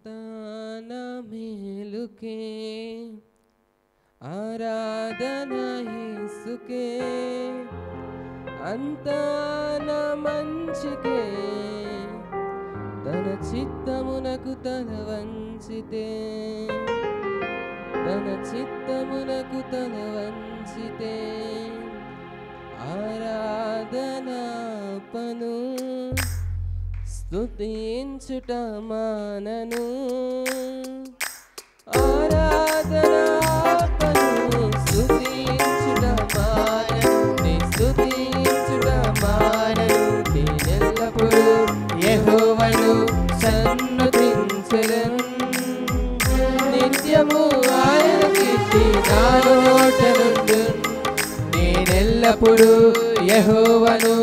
అంతా మేలుకే ఆరాధన యేసుకే అంతా మంచికే తన చిత్తమునకు తల వంచితే తన చిత్తమునకు తల వంచితే ఆరాధన పను స్తుతించుట మానను ఆరాధన పను స్తుతించుట మానను స్తుతించుట మానను నేనెల్లప్పుడూ యెహోవాను సన్నుతించెదను నిత్యము ఆయన కీర్తి నా నోట నుండును నేనెల్లప్పుడూ యెహోవాను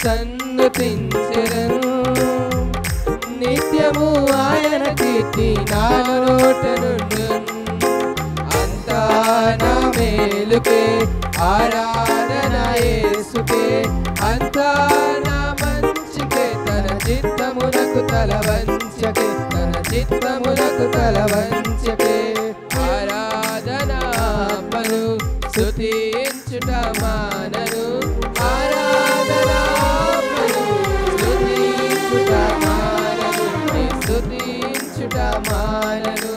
సన్నుతించెదను నిత్యము ఆయన కీర్తి నా నోట నుండును అంతా నా మేలుకే ఆరాధన యేసుకే అంతా నా మంచికే తన చిత్తమునకు తల వంచకే తన చిత్తమునకు తల వంచకే ఆరాధన పను స్తుతించుట మానను ఆరాధన పను స్తుతించుట మానను స్తుతించుట మానను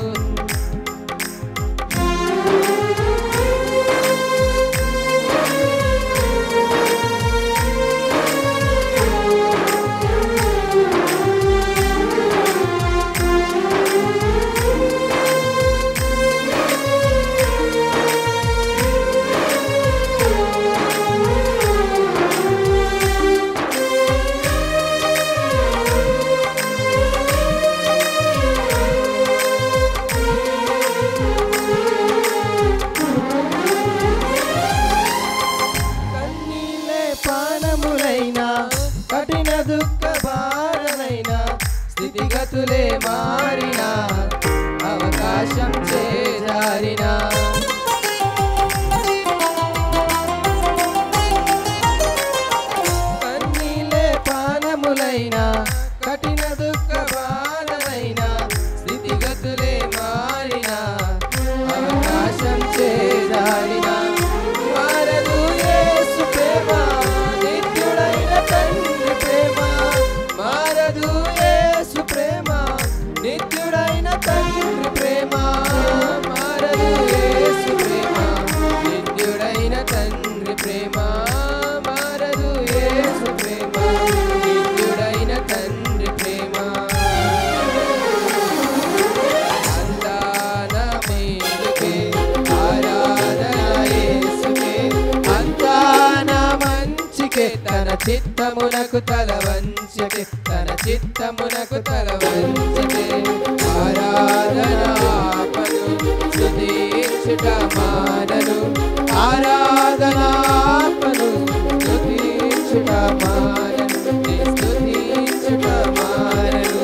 కఠిన దుఃఖ భారమైన స్థితిగతులే మారినా అవకాశం చేజారినా కన్నీలే పానములైన కఠిన దుఃఖ భారమైన స్థితిగతులే మారినా అవకాశం చేజారినా మారదు యేసు ప్రేమ మారదు యేసు ప్రేమ నిత్యుడైన తండ్రి ప్రేమ మారదు యేసు ప్రేమ నిత్యుడైన తండ్రి ప్రేమ మారదు యేసు ప్రేమ నిత్యుడైన తండ్రి ప్రేమ అంతా నా మేలుకే ఆరాధన యేసుకే అంతా నా మంచికే తన చిత్తమునకు తల వంచకే తన చిత్తమునకు తల వంచకే ఆరాధన పను స్తుతించుట మానను ఆరాధన పను స్తుతించుట మానను స్తుతించుట మానను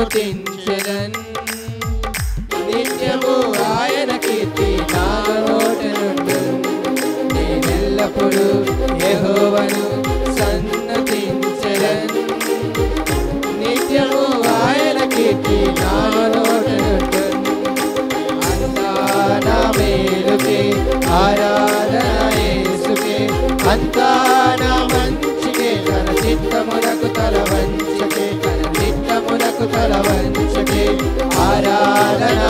స్తుతించెదన్ నిత్యము ఆయన కీర్తి నా నోట నుండును నేనెల్లప్పుడు యెహోవాను సన్నతించెదన్ నిత్యము ఆయన కీర్తి నా నోట నుండును అంతా నా మేలుకే ఆరాధన యేసుకే అంతా నా మంచికే తన చిత్తమునకు తల వంచకే తన చిత్తమునకు తల వంచకే ఆరాధన